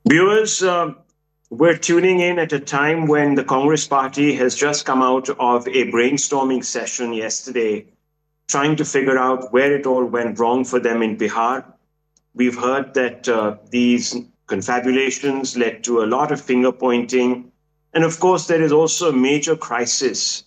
Viewers, we're tuning in at a time when the Congress party has just come out of a brainstorming session yesterday, trying to figure out where it all went wrong for them in Bihar. We've heard that these confabulations led to a lot of finger pointing. And of course, there is also a major crisis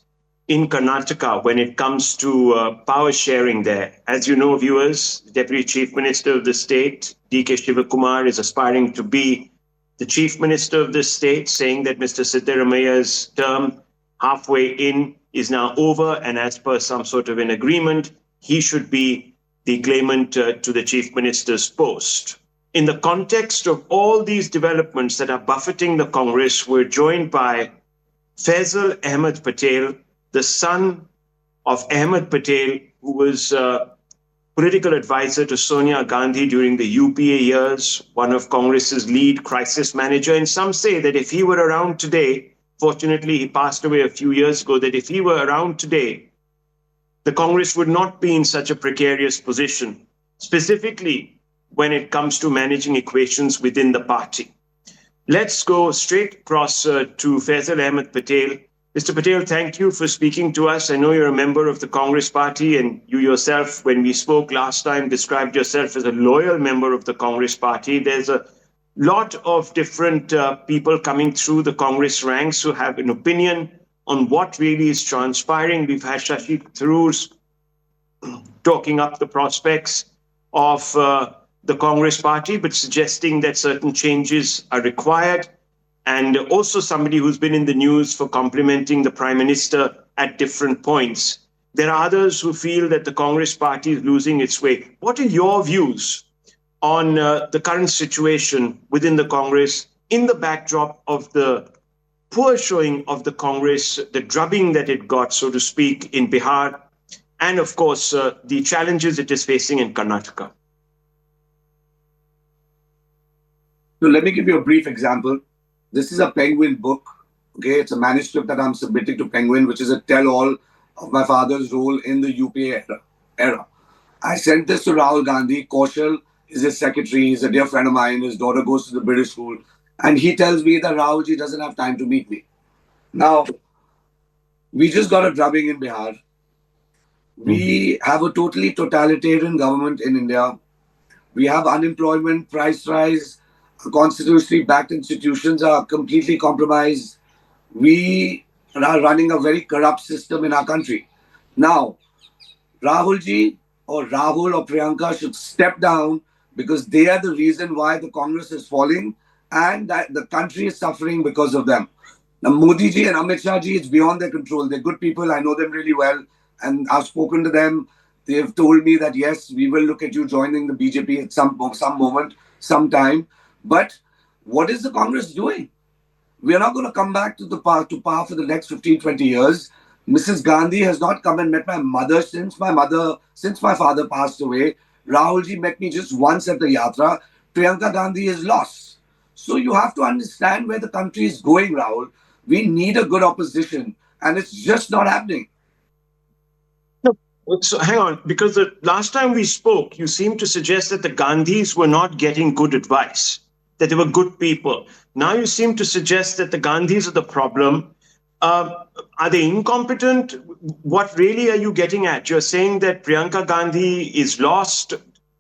in Karnataka when it comes to power sharing there. As you know, viewers, the Deputy Chief Minister of the state, D.K. Shivakumar, is aspiring to be the Chief Minister of the state, saying that Mr. Siddaramaia's term halfway in is now over, and as per some sort of an agreement, he should be the claimant to the Chief Minister's post. In the context of all these developments that are buffeting the Congress, we're joined by Faisal Ahmed Patel, the son of Ahmed Patel, who was political advisor to Sonia Gandhi during the UPA years, one of Congress's lead crisis manager. And some say that if he were around today, fortunately he passed away a few years ago, that if he were around today, the Congress would not be in such a precarious position, specifically when it comes to managing equations within the party. Let's go straight across to Faisal Ahmed Patel. Mr. Patel, thank you for speaking to us. I know you're a member of the Congress party, and you yourself, when we spoke last time, described yourself as a loyal member of the Congress party. There's a lot of different people coming through the Congress ranks who have an opinion on what really is transpiring. We've had Shashi Tharoor talking up the prospects of the Congress party, but suggesting that certain changes are required. And also somebody who's been in the news for complimenting the Prime Minister at different points. There are others who feel that the Congress party is losing its way. What are your views on the current situation within the Congress in the backdrop of the poor showing of the Congress, the drubbing that it got, so to speak, in Bihar, and of course, the challenges it is facing in Karnataka? So let me give you a brief example. This is a Penguin book. Okay, it's a manuscript that I'm submitting to Penguin, which is a tell-all of my father's role in the UPA era. I sent this to Rahul Gandhi. Kaushal is his secretary. He's a dear friend of mine. His daughter goes to the British school. And he tells me that Rahulji doesn't have time to meet me. Now, we just got a drubbing in Bihar. We have a totally totalitarian government in India. We have unemployment, price rise, constitutionally backed institutions are completely compromised. We are running a very corrupt system in our country. Now, Rahulji or Rahul or Priyanka should step down because they are the reason why the Congress is falling and that the country is suffering because of them. Now, Modi ji and Amit Shah ji, it's beyond their control. They're good people. I know them really well. And I've spoken to them. They've told me that, yes, we will look at you joining the BJP at some moment, sometime. But what is the Congress doing? We are not going to come back to power for the next 15, 20 years. Mrs. Gandhi has not come and met my mother since my father passed away. Rahulji met me just once at the Yatra. Priyanka Gandhi is lost. So you have to understand where the country is going, Rahul. We need a good opposition, and it's just not happening. So hang on, because the last time we spoke, you seemed to suggest that the Gandhis were not getting good advice, that they were good people. Now you seem to suggest that the Gandhis are the problem. Are they incompetent? What really are you getting at? You're saying that Priyanka Gandhi is lost.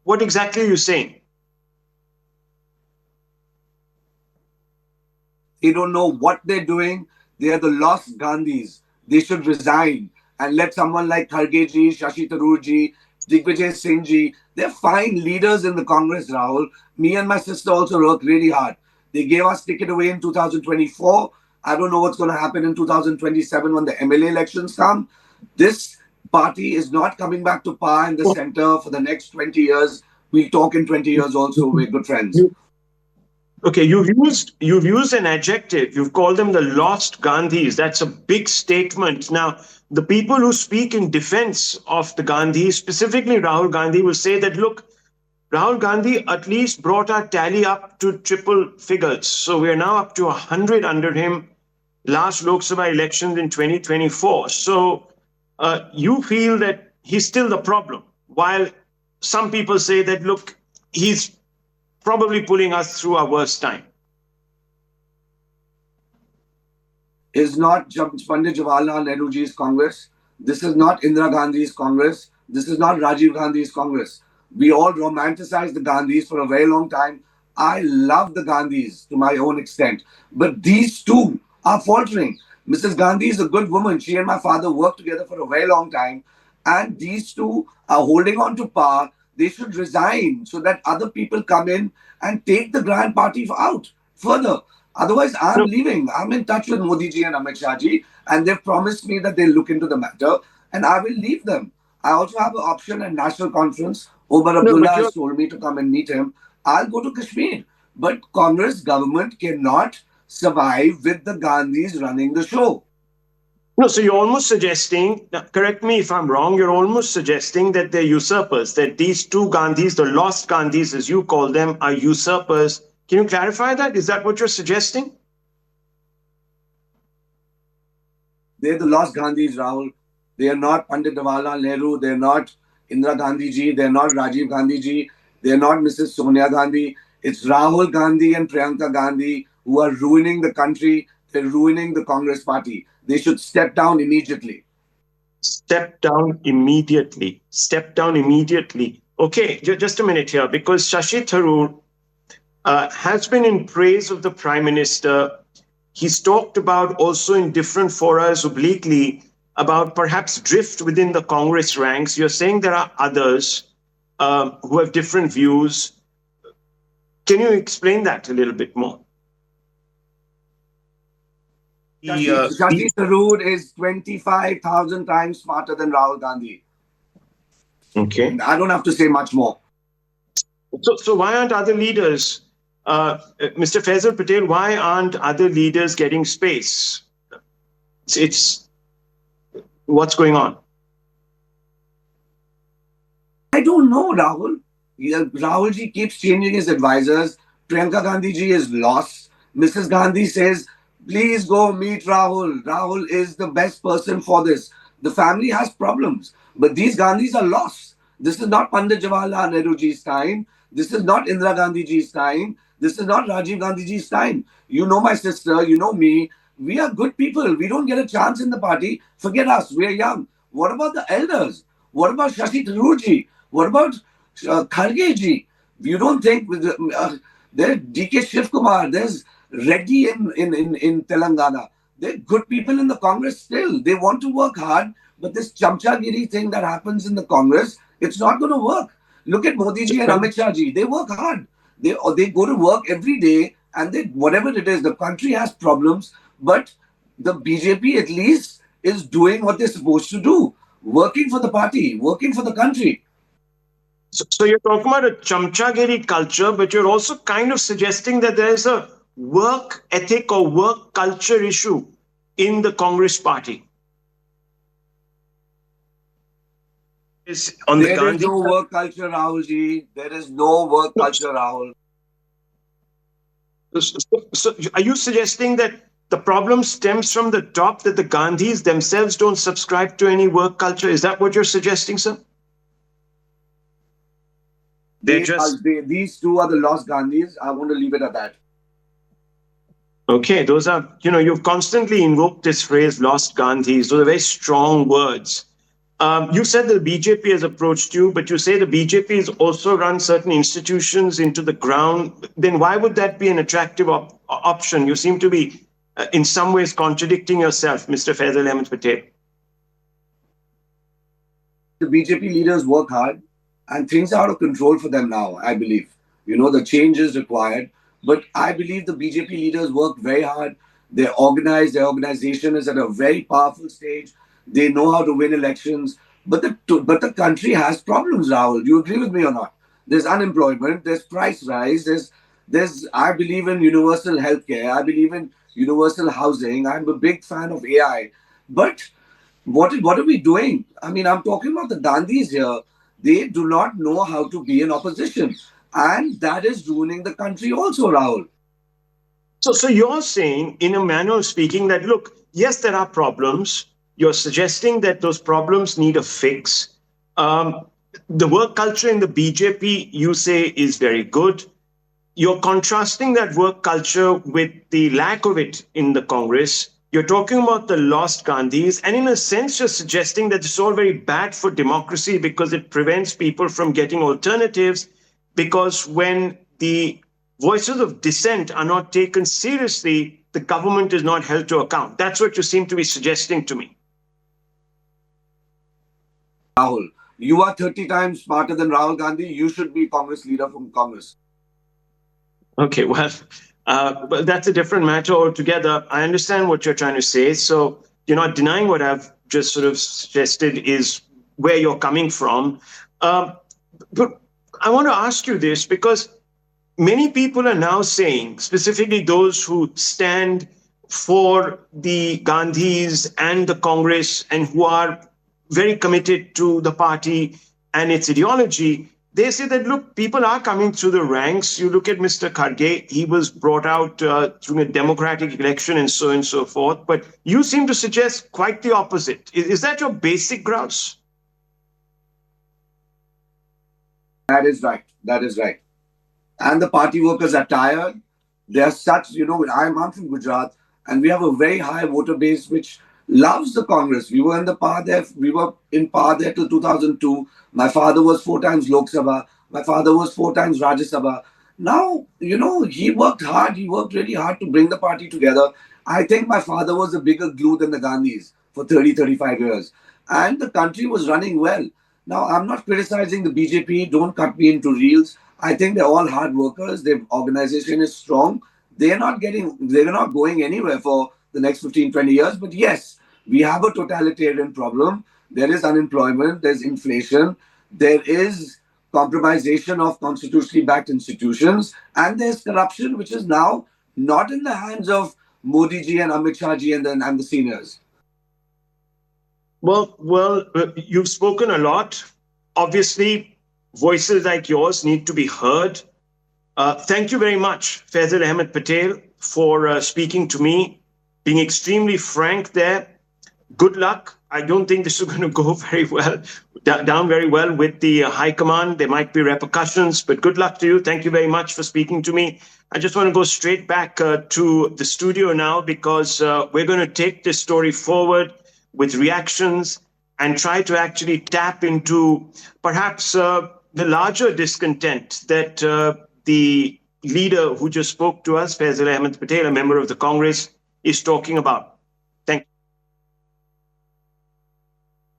What exactly are you saying? They don't know what they're doing. They are the lost Gandhis. They should resign and let someone like Kharge ji, Shashi Tharoor ji, Digvijay Singh ji, they're fine leaders in the Congress, Rahul. Me and my sister also worked really hard. They gave us ticket away in 2024. I don't know what's going to happen in 2027 when the MLA elections come. This party is not coming back to power in the center for the next 20 years. We'll talk in 20 years also. We're good friends. Okay, you've used an adjective. You've called them the lost Gandhis. That's a big statement. Now, the people who speak in defense of the Gandhis, specifically Rahul Gandhi, will say that, look, Rahul Gandhi at least brought our tally up to triple figures. So we are now up to 100 under him. Last Lok Sabha elections in 2024. So you feel that he's still the problem, while some people say that, look, he's probably pulling us through our worst time. is not Pandit Jawaharlal Nehruji's Congress. This is not Indira Gandhi's Congress. This is not Rajiv Gandhi's Congress. We all romanticize the Gandhis for a very long time. I love the Gandhis to my own extent. But these two are faltering. Mrs. Gandhi is a good woman. She and my father worked together for a very long time. And these two are holding on to power. They should resign so that other people come in and take the grand party out further. Otherwise, I'm No, leaving. I'm in touch with Modi ji and Amit Shah ji, and they've promised me that they'll look into the matter, and I will leave them. I also have an option at National Conference. Omar no, Abdullah but has you're told me to come and meet him. I'll go to Kashmir. But Congress government cannot survive with the Gandhis running the show. no. So you're almost suggesting. Now, correct me if I'm wrong. You're almost suggesting that they're usurpers. That these two Gandhis, the lost Gandhis, as you call them, are usurpers. Can you clarify that? Is that what you're suggesting? They're the lost Gandhis, Rahul. They are not Pandit Jawaharlal Nehru. They're not Indira Gandhi ji. They're not Rajiv Gandhi ji. They're not Mrs. Sonia Gandhi. It's Rahul Gandhi and Priyanka Gandhi who are ruining the country. They're ruining the Congress party. They should step down immediately. Step down immediately. Step down immediately. Okay, just a minute here, because Shashi Tharoor has been in praise of the Prime Minister. He's talked about also in different forums obliquely about perhaps drift within the Congress ranks. You're saying there are others who have different views. Can you explain that a little bit more? Shashi Tharoor is 25,000 times smarter than Rahul Gandhi. Okay. I don't have to say much more. So why aren't other leaders, Mr. Faisal Patel, why aren't other leaders getting space? It's what's going on? I don't know, Rahul. Rahul ji keeps changing his advisors. Priyanka Gandhi ji is lost. Mrs. Gandhi says, please go meet Rahul. Rahul is the best person for this. The family has problems, but these Gandhis are lost. This is not Pandit Jawaharlal Nehru ji's time. This is not Indira Gandhi ji's time. This is not Rajiv Gandhi ji's time. You know my sister, you know me. We are good people. We don't get a chance in the party. Forget us. We are young. What about the elders? What about Shashi Tharoor ji? What about Kharge ji? You don't think there's DK Shiv Kumar, there's Reddy in Telangana. They're good people in the Congress still. They want to work hard, but this chamchagiri thing that happens in the Congress, it's not going to work. Look at Modi ji and Amit Shah ji. They work hard. They go to work every day, and they whatever it is, the country has problems, but the BJP at least is doing what they're supposed to do, working for the party, working for the country. So you're talking about a chamchagiri culture, but you're also kind of suggesting that there's a work ethic or work culture issue in the Congress party. On there is no work culture, Rahul ji. There is no work culture, Rahul. So are you suggesting that the problem stems from the top, that the Gandhis themselves don't subscribe to any work culture? Is that what you're suggesting, sir? These two are the lost Gandhis. I want to leave it at that. Okay, those are, you've constantly invoked this phrase, lost Gandhis. Those are very strong words. You said the BJP has approached you, but you say the BJP has also run certain institutions into the ground. Then why would that be an attractive option? You seem to be, in some ways, contradicting yourself, Mr. Faisal Ahmed Patel. The BJP leaders work hard, and things are out of control for them now, I believe. The change is required. But I believe the BJP leaders work very hard. They're organized. Their organization is at a very powerful stage. They know how to win elections. But the country has problems, Rahul. Do you agree with me or not? There's unemployment. There's price rise. There's. I believe in universal healthcare. I believe in universal housing. I'm a big fan of AI. But what are we doing? I mean, I'm talking about the Gandhis here. They do not know how to be in opposition. And that is ruining the country also, Rahul. So you're saying, in a manner of speaking, that, look, yes, there are problems. You're suggesting that those problems need a fix. The work culture in the BJP, you say, is very good. You're contrasting that work culture with the lack of it in the Congress. You're talking about the lost Gandhis, and in a sense, you're suggesting that it's all very bad for democracy because it prevents people from getting alternatives. Because when the voices of dissent are not taken seriously, the government is not held to account. That's what you seem to be suggesting to me. Rahul, you are 30 times smarter than Rahul Gandhi. You should be Congress leader from Congress. Okay, well, but that's a different matter altogether. I understand what you're trying to say. So you're not denying what I've just sort of suggested is where you're coming from. But I want to ask you this because many people are now saying, specifically those who stand for the Gandhis and the Congress and who are very committed to the party and its ideology, they say that, look, people are coming through the ranks. You look at Mr. Kharge, he was brought out through a democratic election and so forth. But you seem to suggest quite the opposite. Is that your basic grouse? That is right. That is right. And the party workers are tired. They are such, I'm from Gujarat, and we have a very high voter base which loves the Congress. We were in power there till 2002. My father was 4 times Lok Sabha. My father was 4 times Rajya Sabha. Now, he worked hard. He worked really hard to bring the party together. I think my father was a bigger glue than the Gandhis for 30, 35 years. And the country was running well. Now, I'm not criticizing the BJP. Don't cut me into reels. I think they're all hard workers. Their organization is strong. They're not going anywhere for the next 15, 20 years. But yes, we have a totalitarian problem. There is unemployment, there's inflation, there is compromisation of constitutionally backed institutions, and there's corruption, which is now not in the hands of Modi ji and Amit Shah ji and the seniors. Well, you've spoken a lot. Obviously, voices like yours need to be heard. Thank you very much, Faisal Ahmed Patel, for speaking to me, being extremely frank there. Good luck. I don't think this is going to go very well, down very well with the high command. There might be repercussions, but good luck to you. Thank you very much for speaking to me. I just want to go straight back to the studio now because we're going to take this story forward with reactions and try to actually tap into perhaps the larger discontent that the leader who just spoke to us, Faisal Ahmed Patel, a member of the Congress, is talking about.